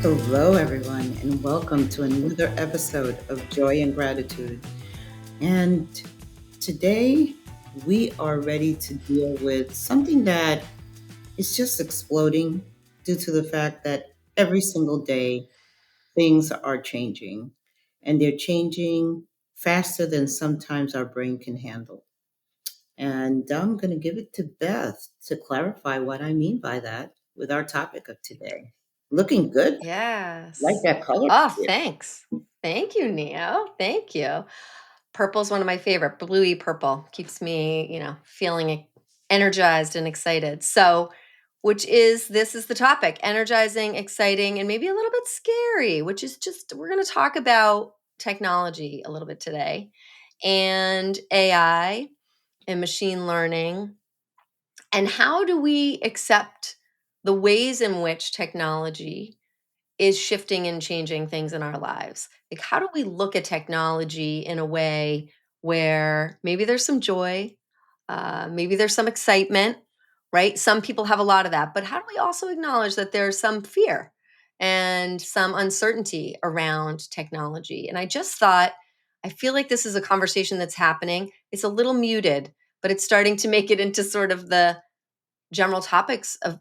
Hello, everyone, and welcome to another episode of Joy and Gratitude. And today we are ready to deal with something that is just exploding due to the fact that every single day things are changing, and they're changing faster than sometimes our brain can handle. And I'm going to give it to Beth to clarify what I mean by that with our topic of today. Looking good. Like Yes. that color. Oh, thanks. Thank you, Neo. Thank you. Purple's one of my favorite. Bluey purple keeps me, feeling energized and excited. So, this is the topic, energizing, exciting, and maybe a little bit scary, which is just, we're going to talk about technology a little bit today and AI and machine learning. And how do we accept the ways in which technology is shifting and changing things in our lives? Like, how do we look at technology in a way where maybe there's some joy, maybe there's some excitement, right? Some people have a lot of that, but how do we also acknowledge that there's some fear and some uncertainty around technology? And I just thought, I feel like this is a conversation that's happening. It's a little muted, but it's starting to make it into sort of the general topics of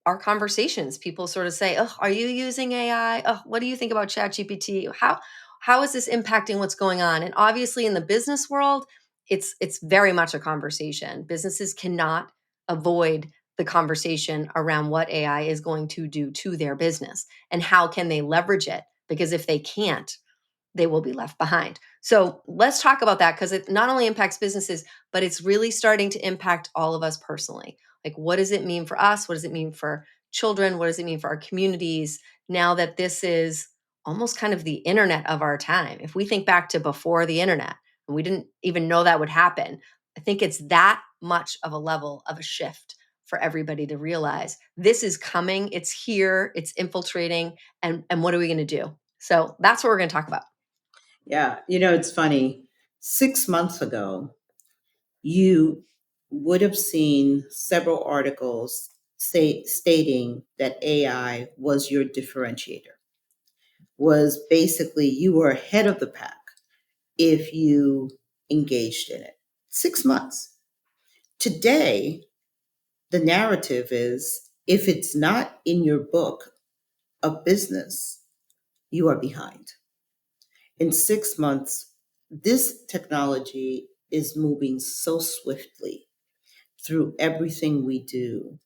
our conversations. People sort of say, "Oh, are you using AI? Oh, what do you think about ChatGPT? How is this impacting what's going on?" And obviously, in the business world, it's very much a conversation. Businesses cannot avoid the conversation around what AI is going to do to their business and how can they leverage it. Because if they can't, they will be left behind. So let's talk about that because it not only impacts businesses, but it's really starting to impact all of us personally. Like, what does it mean for us? What does it mean for children? What does it mean for our communities now that this is almost kind of the internet of our time? If we think back to before the internet and we didn't even know that would happen, I think it's that much of a level of a shift for everybody to realize this is coming, it's here, it's infiltrating, and what are we going to do? So that's what we're going to talk about. Yeah, it's funny. 6 months ago, you would have seen several articles stating that AI was your differentiator, was basically you were ahead of the pack if you engaged in it. 6 months. Today, the narrative is if it's not in your book of business, you are behind. In 6 months, this technology is moving so swiftly through everything we do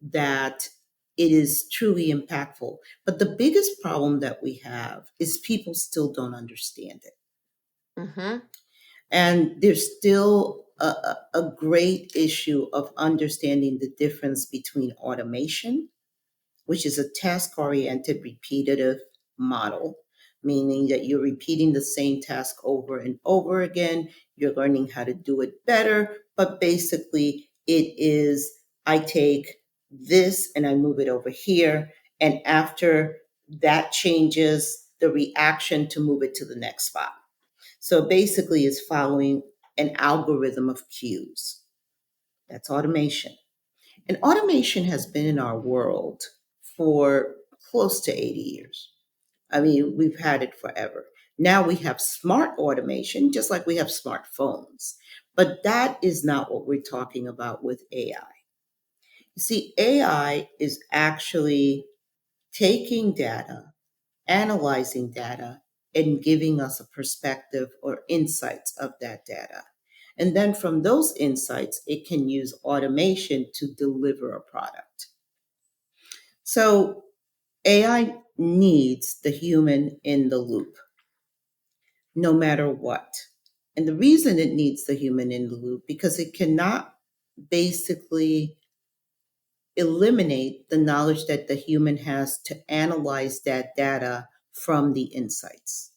that it is truly impactful. But the biggest problem that we have is people still don't understand it. Hmm. And there's still a great issue of understanding the difference between automation, which is a task oriented, repetitive model, meaning that you're repeating the same task over and over again. You're learning how to do it better, but basically, it is I take this and I move it over here. And after that changes the reaction to move it to the next spot. So basically, it's following an algorithm of cues. That's automation. And automation has been in our world for close to 80 years. I mean, we've had it forever. Now we have smart automation, just like we have smartphones. But that is not what we're talking about with AI. You see, AI is actually taking data, analyzing data, and giving us a perspective or insights of that data. And then from those insights, it can use automation to deliver a product. So AI needs the human in the loop, no matter what. And the reason it needs the human in the loop, because it cannot basically eliminate the knowledge that the human has to analyze that data from the insights.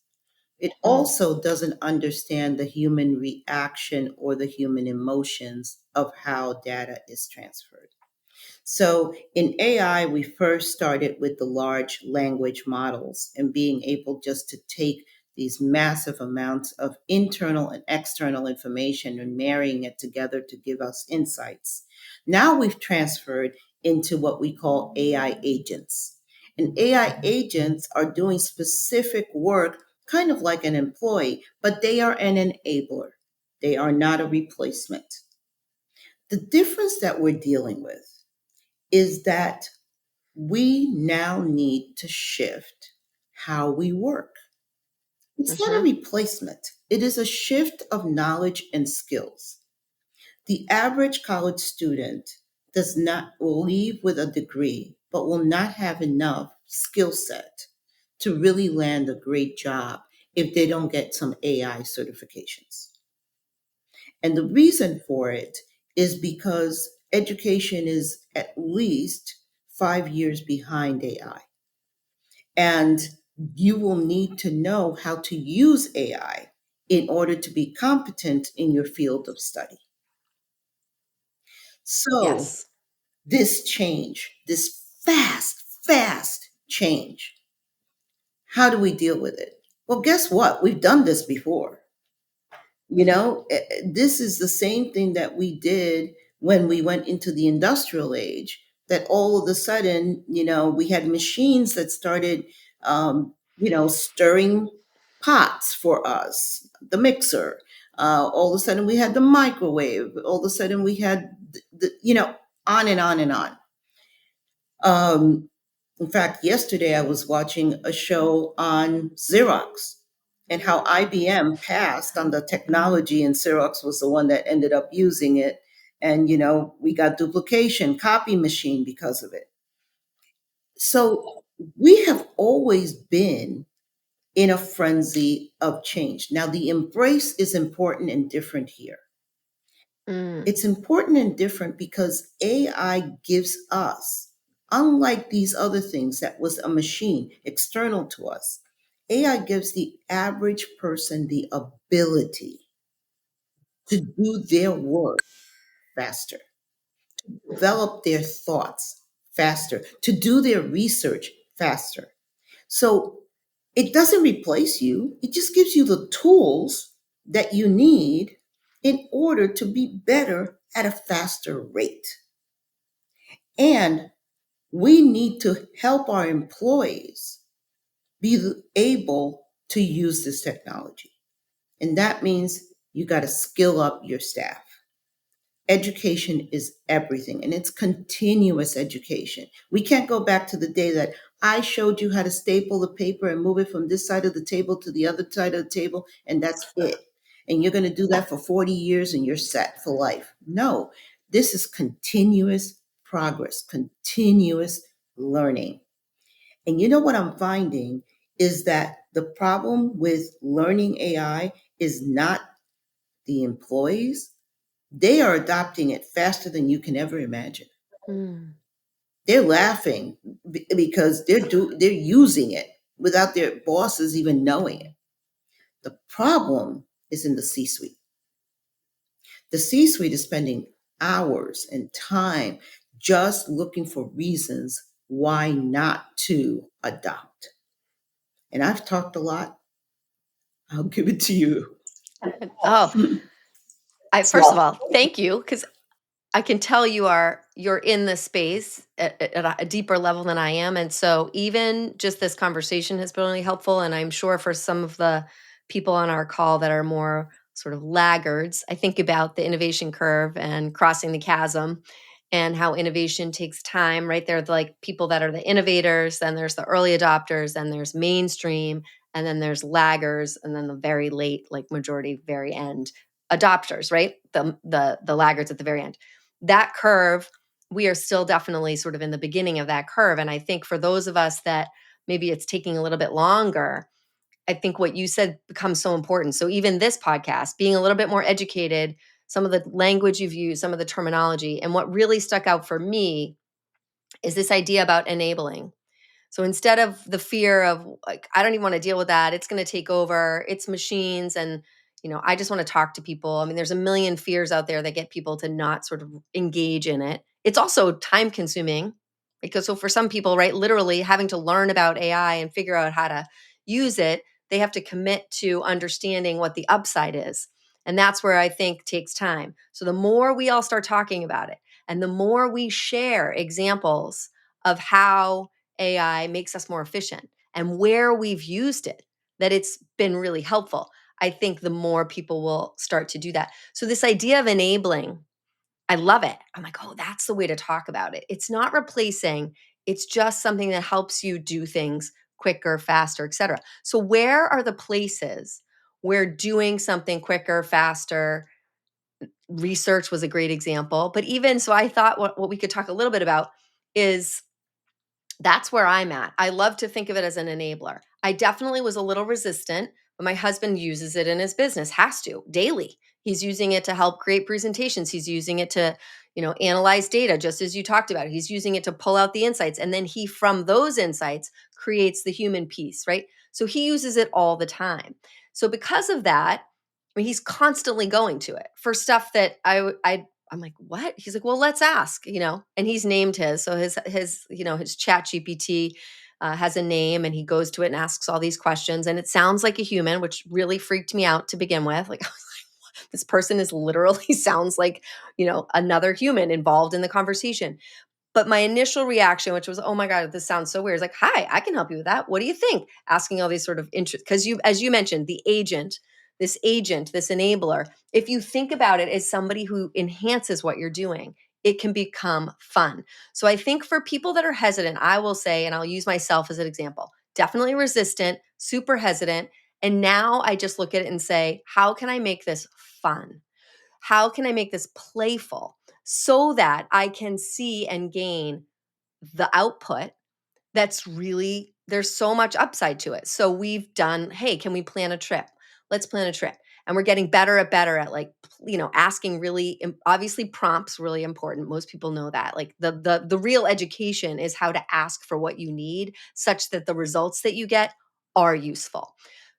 It Mm. also doesn't understand the human reaction or the human emotions of how data is transferred. So in AI, we first started with the large language models and being able just to take these massive amounts of internal and external information and marrying it together to give us insights. Now we've transferred into what we call AI agents. And AI agents are doing specific work, kind of like an employee, but they are an enabler. They are not a replacement. The difference that we're dealing with is that we now need to shift how we work. It's not a Mm-hmm. replacement, it is a shift of knowledge and skills. The average college student does not will leave with a degree, but will not have enough skill set to really land a great job if they don't get some AI certifications. And the reason for it is because education is at least 5 years behind AI. And you will need to know how to use AI in order to be competent in your field of study. So, Yes. this change, this fast change, how do we deal with it? Well, guess what? We've done this before. This is the same thing that we did when we went into the industrial age, that all of a sudden, we had machines that started, stirring pots for us, the mixer. All of a sudden, we had the microwave. All of a sudden, we had, on and on and on. Um, in fact, yesterday I was watching a show on Xerox and how IBM passed on the technology, and Xerox was the one that ended up using it. And, we got duplication, copy machine because of it. So we have always been in a frenzy of change. Now, the embrace is important and different here. Mm. It's important and different because AI gives us, unlike these other things that was a machine external to us, AI gives the average person the ability to do their work faster, develop their thoughts faster, to do their research faster. So it doesn't replace you, it just gives you the tools that you need in order to be better at a faster rate. And we need to help our employees be able to use this technology. And that means you got to skill up your staff. Education is everything, and it's continuous education. We can't go back to the day that I showed you how to staple the paper and move it from this side of the table to the other side of the table, and that's it. And you're going to do that for 40 years and you're set for life. No, this is continuous progress, continuous learning. And you know what I'm finding is that the problem with learning AI is not the employees, they are adopting it faster than you can ever imagine. Mm. They're laughing because they're using it without their bosses even knowing it. The problem is in the C-suite. The C-suite is spending hours and time just looking for reasons why not to adopt. And I've talked a lot. I'll give it to you. Oh, I first of all, thank you, because I can tell you're in this space at a deeper level than I am, and so even just this conversation has been really helpful, and I'm sure for some of the people on our call that are more sort of laggards, I think about the innovation curve and crossing the chasm and how innovation takes time, right? There are like people that are the innovators, then there's the early adopters, then there's mainstream, and then there's laggers, and then the very late, like majority, very end adopters, right? The laggards at the very end. That curve, we are still definitely sort of in the beginning of that curve. And I think for those of us that maybe it's taking a little bit longer, I think what you said becomes so important. So even this podcast, being a little bit more educated, some of the language you've used, some of the terminology, and what really stuck out for me is this idea about enabling. So instead of the fear of like, I don't even want to deal with that, it's going to take over, it's machines. And, I just want to talk to people. I mean, there's a million fears out there that get people to not sort of engage in it. It's also time consuming because so for some people, right, literally having to learn about AI and figure out how to use it, they have to commit to understanding what the upside is. And that's where I think takes time. So the more we all start talking about it and the more we share examples of how AI makes us more efficient and where we've used it, that it's been really helpful, I think the more people will start to do that. So, this idea of enabling, I love it. I'm like, oh, that's the way to talk about it. It's not replacing, it's just something that helps you do things quicker, faster, etc. So, where are the places where doing something quicker, faster, research was a great example. But even so, I thought what we could talk a little bit about is that's where I'm at. I love to think of it as an enabler. I definitely was a little resistant, but my husband uses it in his business, has to daily. He's using it to help create presentations. He's using it to, analyze data, just as you talked about. He's using it to pull out the insights. And then he, from those insights, creates the human piece, right? So he uses it all the time. So because of that, I mean, he's constantly going to it for stuff that I'm like, what? He's like, well, let's ask, and he's named his. So his chat GPT has a name, and he goes to it and asks all these questions, and it sounds like a human, which really freaked me out to begin with. Like, I was like, this person is literally sounds like, another human involved in the conversation. But my initial reaction, which was, oh my God, this sounds so weird, is like, hi, I can help you with that. What do you think? Asking all these sort of interest, because as you mentioned, agent, this enabler, if you think about it as somebody who enhances what you're doing, it can become fun. So I think for people that are hesitant, I will say, and I'll use myself as an example, definitely resistant, super hesitant. And now I just look at it and say, how can I make this fun? How can I make this playful so that I can see and gain the output that's really, there's so much upside to it. So we've done, hey, can we plan a trip? Let's plan a trip. And we're getting better at like, asking really obviously prompts really important. Most people know that. Like the real education is how to ask for what you need such that the results that you get are useful.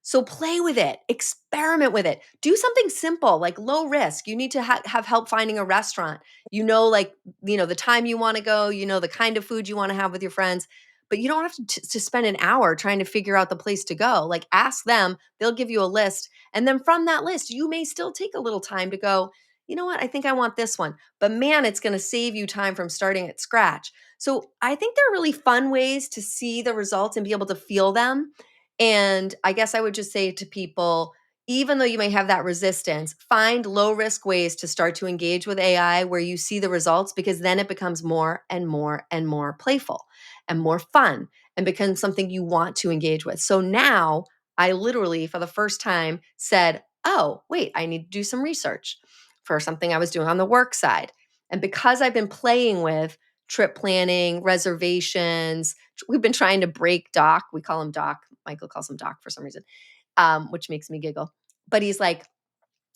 So play with it, experiment with it. Do something simple, like low risk. You need to have help finding a restaurant. Like, the time you want to go, the kind of food you want to have with your friends, but you don't have to spend an hour trying to figure out the place to go. Like, ask them, they'll give you a list. And then from that list, you may still take a little time to go, you know what, I think I want this one. But man, it's going to save you time from starting at scratch. So I think there are really fun ways to see the results and be able to feel them. And I guess I would just say to people, even though you may have that resistance, find low risk ways to start to engage with AI where you see the results, because then it becomes more and more and more playful and more fun and becomes something you want to engage with. So now I literally, for the first time, said, oh, wait, I need to do some research for something I was doing on the work side. And because I've been playing with trip planning, reservations, we've been trying to break Doc. We call him Doc. Michael calls him Doc for some reason, which makes me giggle. But he's like,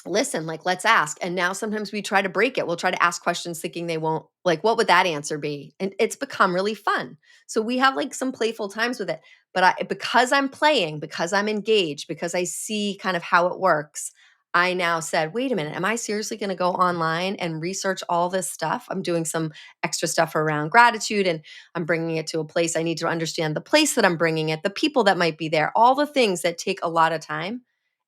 listen, like, let's ask. And now sometimes we try to break it. We'll try to ask questions thinking they won't, like, what would that answer be? And it's become really fun. So we have like some playful times with it. But because I'm playing, because I'm engaged, because I see kind of how it works, I now said, wait a minute, am I seriously going to go online and research all this stuff? I'm doing some extra stuff around gratitude, and I'm bringing it to a place. I need to understand the place that I'm bringing it, the people that might be there, all the things that take a lot of time.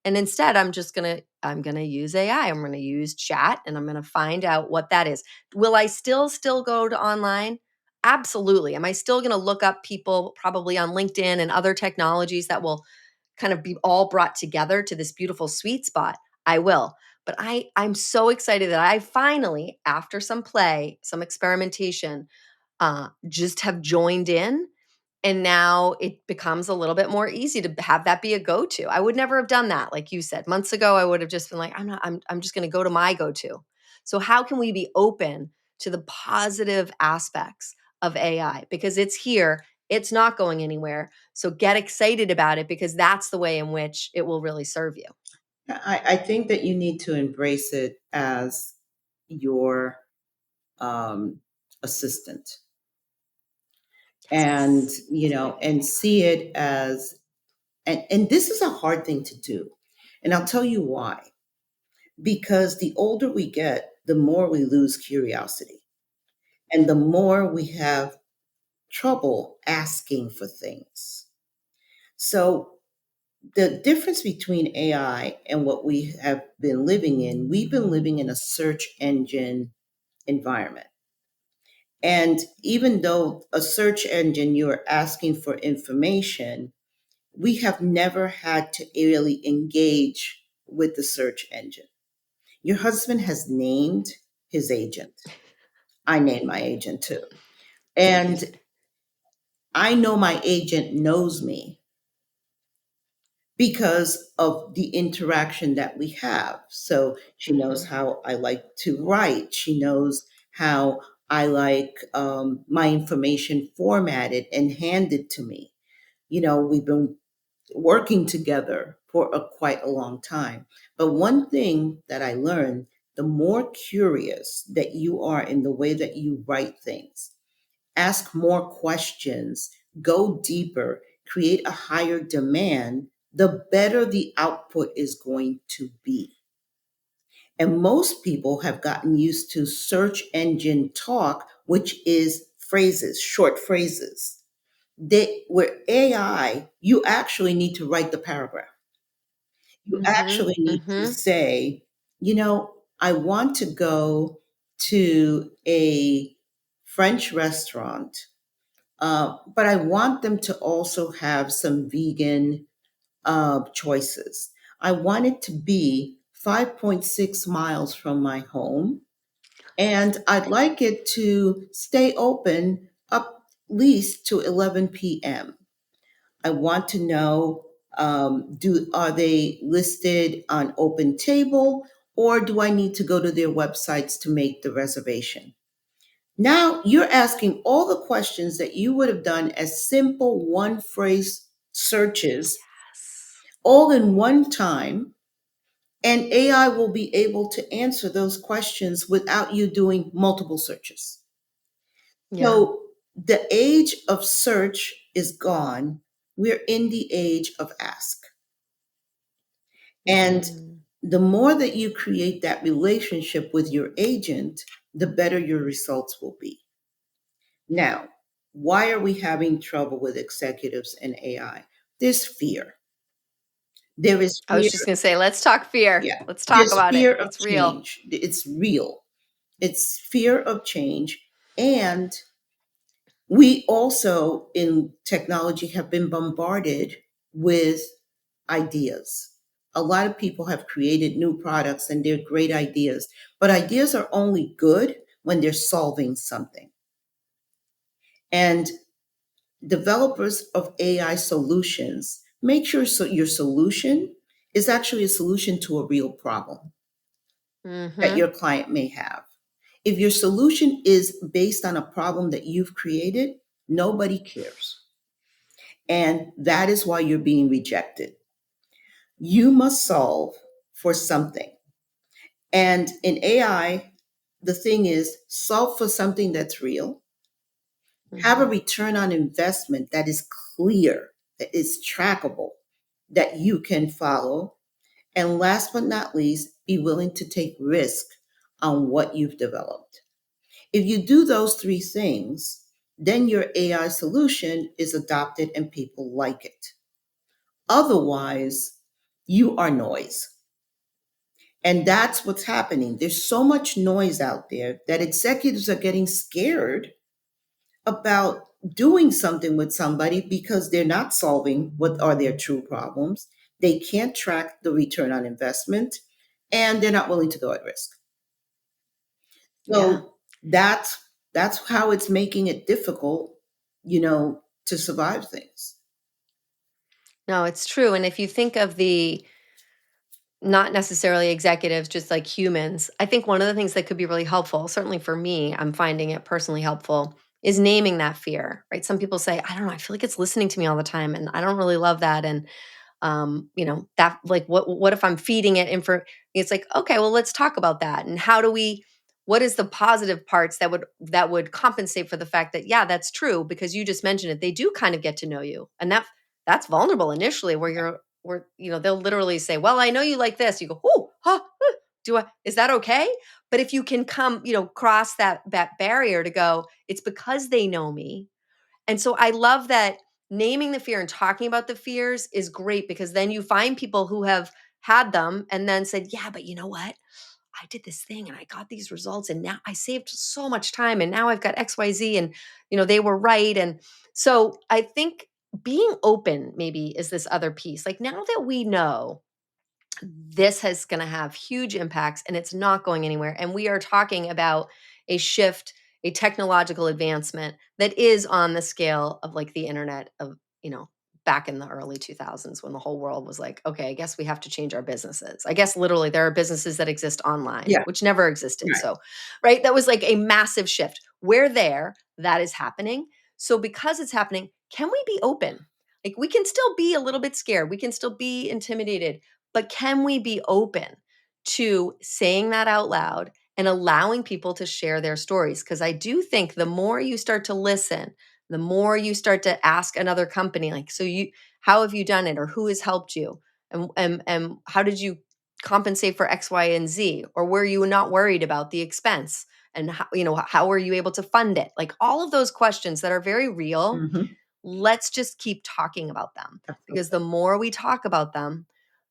And instead, I'm going to use AI. I'm going to use chat, and I'm going to find out what that is. Will I still go to online? Absolutely. Am I still going to look up people probably on LinkedIn and other technologies that will kind of be all brought together to this beautiful sweet spot? I will. But I'm so excited that I finally, after some play, some experimentation, just have joined in, and now it becomes a little bit more easy to have that be a go-to. I would never have done that. Like you said, months ago, I would have just been like, I'm just going to go to my go-to. So how can we be open to the positive aspects of AI? Because it's here, it's not going anywhere. So get excited about it, because that's the way in which it will really serve you. I think that you need to embrace it as your assistant, and Yes. and see it as, and this is a hard thing to do, and I'll tell you why. Because the older we get, the more we lose curiosity, and the more we have trouble asking for things. So the difference between AI and what we have been living in, we've been living in a search engine environment. And even though a search engine, you're asking for information, we have never had to really engage with the search engine. Your husband has named his agent. I named my agent too. And I know my agent knows me because of the interaction that we have. So she knows Mhm. how I like to write. She knows how I like my information formatted and handed to me. We've been working together for quite a long time. But one thing that I learned, the more curious that you are in the way that you write things, ask more questions, go deeper, create a higher demand, the better the output is going to be. And most people have gotten used to search engine talk, which is phrases, short phrases. Where AI, you actually need to write the paragraph. You Mhm. actually need to Mhm. say, I want to go to a French restaurant, but I want them to also have some vegan choices. I want it to be 5.6 miles from my home, and I'd like it to stay open up least to 11 p.m. I want to know, do are they listed on Open Table, or do I need to go to their websites to make the reservation? Now you're asking all the questions that you would have done as simple one phrase searches Yes. all in one time, and AI will be able to answer those questions without you doing multiple searches. Yeah. So the age of search is gone. We're in the age of ask. And Mm. the more that you create that relationship with your agent, the better your results will be. Now, why are we having trouble with executives and AI? There's fear. There is I was fear. just gonna say, let's talk fear. Yeah. Let's talk There's about it. fear of It's real. change. It's real. It's fear of change. And we also in technology have been bombarded with ideas. A lot of people have created new products and they're great ideas, but ideas are only good when they're solving something. And developers of AI solutions, make sure so your solution is actually a solution to a real problem that Mhm. your client may have. If your solution is based on a problem that you've created, nobody cares. And that is why you're being rejected. You must solve for something. And in AI, the thing is, solve for something that's real, have a Mhm. return on investment that is clear, that is trackable, that you can follow. And last but not least, be willing to take risk on what you've developed. If you do those three things, then your AI solution is adopted and people like it. Otherwise, you are noise. And that's what's happening. There's so much noise out there that executives are getting scared about doing something with somebody because they're not solving what are their true problems. They can't track the return on investment and they're not willing to go at risk. Yeah. So that's how it's making it difficult, to survive things. No, it's true. And if you think of the not necessarily executives, just like humans, I think one of the things that could be really helpful, certainly for me, I'm finding it personally helpful, is naming that fear, right? Some people say, I don't know, I feel like it's listening to me all the time and I don't really love that. And that like what if I'm feeding it info, it's like, okay, well, let's talk about that. And how do we what is the positive parts that would compensate for the fact that, yeah, that's true, because you just mentioned it, they do kind of get to know you. And that's vulnerable initially, where they'll literally say, well, I know you like this. You go, oh, huh, do I is that okay? But if you can cross that barrier to go, it's because they know me. And so I love that naming the fear and talking about the fears is great, because then you find people who have had them and then said, "Yeah, but you know what? I did this thing and I got these results and now I saved so much time and now I've got XYZ and they were right. And so I think being open maybe is this other piece. Like now that we know this is going to have huge impacts and it's not going anywhere. And we are talking about a shift, a technological advancement that is on the scale of like the internet of, back in the early 2000s when the whole world was like, okay, I guess we have to change our businesses. I guess literally there are businesses that exist online, Yeah. which never existed. Right. So, right, that was like a massive shift. We're there, that is happening. So, because it's happening, can we be open? Like, we can still be a little bit scared, we can still be intimidated, but can we be open to saying that out loud and allowing people to share their stories? Because I do think the more you start to listen, the more you start to ask another company, like, how have you done it, or who has helped you, and how did you compensate for X, Y, and Z, or were you not worried about the expense, and how were you able to fund it? Like all of those questions that are very real. Mm-hmm. Let's just keep talking about them, because Absolutely. the more we talk about them,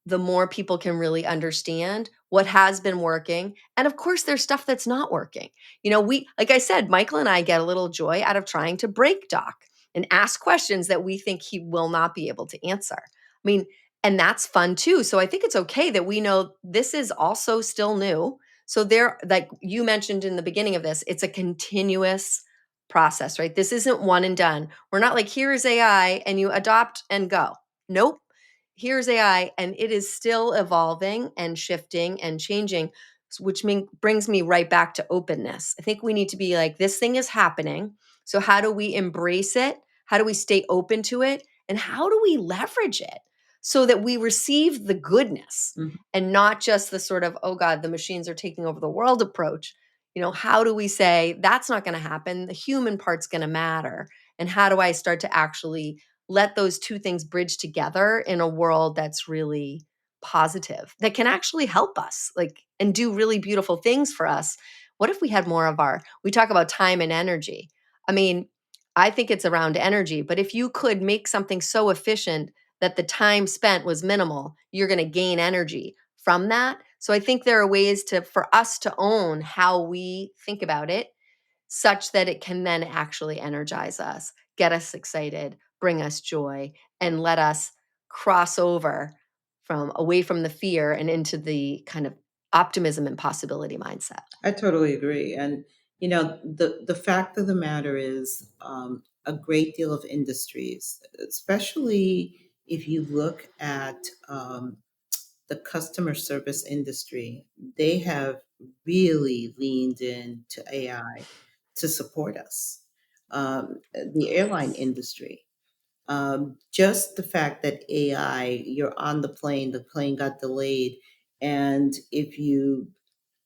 the more people can really understand what has been working. And of course, there's stuff that's not working. Like I said, Michael and I get a little joy out of trying to break Doc and ask questions that we think he will not be able to answer. I mean, and that's fun too. So I think it's okay that we know this is also still new. So like you mentioned in the beginning of this, it's a continuous process, right? This isn't one and done. We're not like, here's AI and you adopt and go. Nope. Here's AI and it is still evolving and shifting and changing, which brings me right back to openness. I think we need to be like, this thing is happening. So, how do we embrace it? How do we stay open to it? And how do we leverage it so that we receive the goodness Mhm. and not just the sort of, oh God, the machines are taking over the world approach? How do we say that's not going to happen? The human part's going to matter. And how do I start to actually let those two things bridge together in a world that's really positive, that can actually help us, like, and do really beautiful things for us? What if we had more of we talk about time and energy. I mean, I think it's around energy, but if you could make something so efficient that the time spent was minimal, you're going to gain energy from that. So I think there are ways for us to own how we think about it, such that it can then actually energize us, get us excited, bring us joy, and let us cross over from away from the fear and into the kind of optimism and possibility mindset. I totally agree. And the fact of the matter is, a great deal of industries, especially if you look at the customer service industry, they have really leaned into AI to support us. The airline Yes. industry, just the fact that AI, you're on the plane got delayed, and if you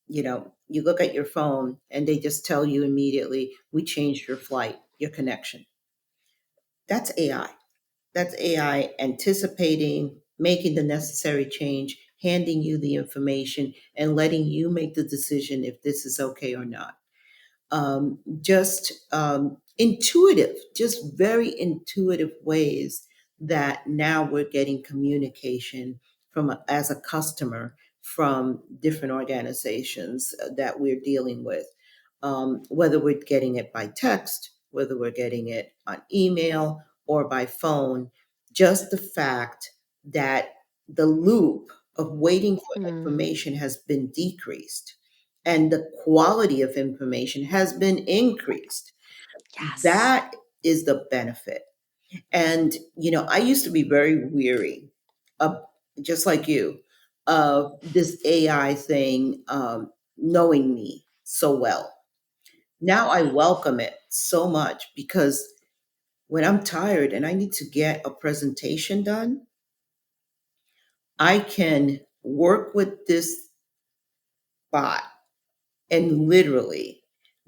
look at your phone and they just tell you immediately, we changed your flight, your connection. That's AI. That's AI anticipating, making the necessary change, handing you the information, and letting you make the decision if this is okay or not. Just intuitive, just very intuitive ways that now we're getting communication as a customer from different organizations that we're dealing with, whether we're getting it by text, whether we're getting it on email or by phone. Just the fact that the loop of waiting for Mm, information has been decreased and the quality of information has been increased. yes. That is the benefit. And, I used to be very weary of, just like you, of this AI thing knowing me so well. Now I welcome it so much because when I'm tired and I need to get a presentation done, I can work with this bot and literally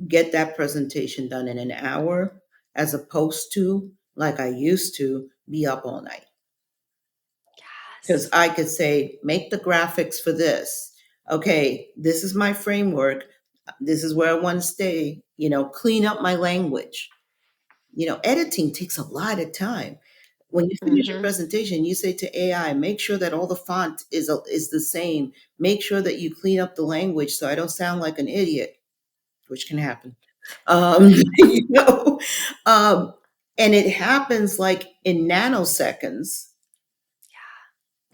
get that presentation done in an hour as opposed to like I used to be up all night. Because Yes. I could say, make the graphics for this. Okay, this is my framework. This is where I want to stay. Clean up my language. Editing takes a lot of time. When you finish your Mm-hmm. presentation, you say to AI, make sure that all the font is the same. Make sure that you clean up the language so I don't sound like an idiot, which can happen. You know, um, and it happens like in nanoseconds.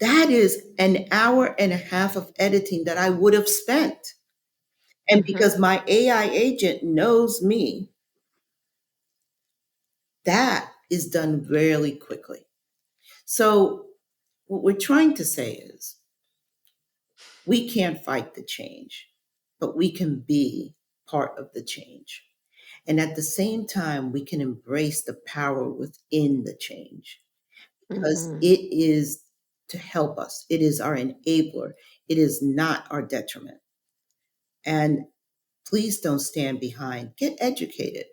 That is an hour and a half of editing that I would have spent. And Mm-hmm. because my AI agent knows me, that is done really quickly. So, what we're trying to say is we can't fight the change, but we can be part of the change. And at the same time, we can embrace the power within the change because Mm-hmm. it is to help us, it is our enabler, it is not our detriment. And please don't stand behind, get educated.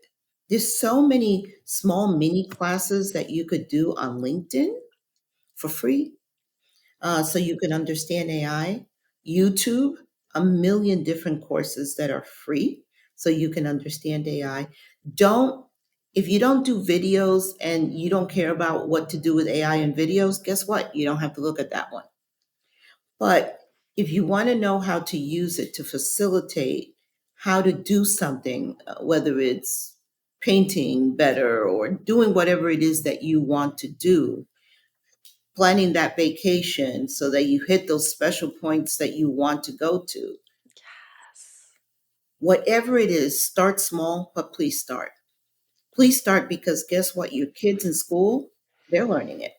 There's so many small mini classes that you could do on LinkedIn for free, so you can understand AI. YouTube, a million different courses that are free so you can understand AI. Don't, if you don't do videos and you don't care about what to do with AI and videos, guess what? You don't have to look at that one. But if you want to know how to use it to facilitate how to do something, whether it's painting better or doing whatever it is that you want to do, planning that vacation so that you hit those special points that you want to go to. Yes. Whatever it is, start small, but please start. Please start because guess what? Your kids in school, they're learning it.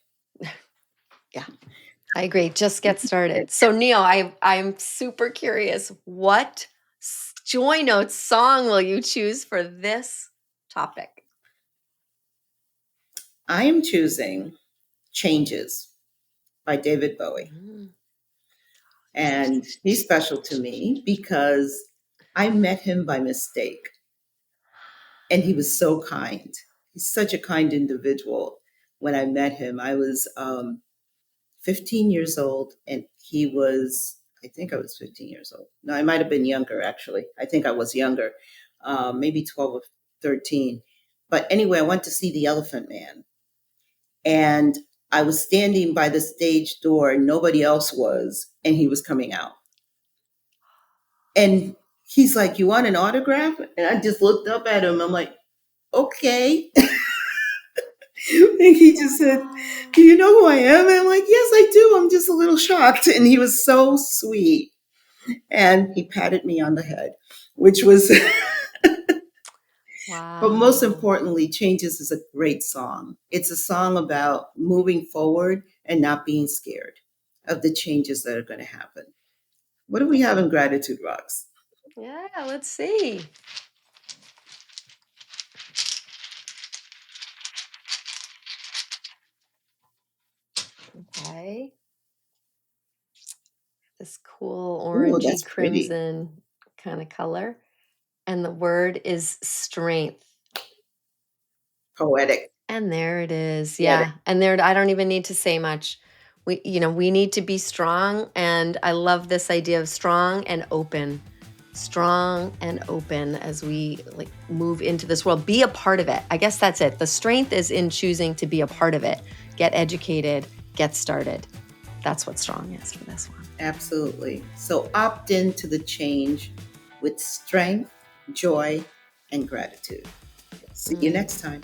Yeah, I agree. Just get started. So, Neil, I'm super curious. What joy notes song will you choose for this topic? I am choosing Changes by David Bowie. Mm. And he's special to me because I met him by mistake and he was so kind. He's such a kind individual. When I met him, I was 15 years old, and he was, I think I was 15 years old. No, I might have been younger, actually. I think I was younger, maybe 12 or 13. But anyway, I went to see The Elephant Man, and I was standing by the stage door, and nobody else was, and he was coming out. And he's like, "You want an autograph?" And I just looked up at him. I'm like, "Okay." And he just said, Wow. "Do you know who I am?" And I'm like, "Yes, I do. I'm just a little shocked." And he was so sweet. And he patted me on the head, which was, but most Wow. importantly, Changes is a great song. It's a song about moving forward and not being scared of the changes that are going to happen. What do we have in Gratitude Rocks? Yeah, let's see. Okay. This cool Ooh, orangey that's pretty. crimson kind of color. And the word is strength. Poetic. And there it is. Get it. Yeah. And there I don't even need to say much. We need to be strong, and I love this idea of strong and open. Strong and open as we like move into this world. Be a part of it. I guess that's it. The strength is in choosing to be a part of it. Get educated, get started. That's what strong is for this one. Absolutely. So opt into the change with strength, joy, and gratitude. See you Mm. next time.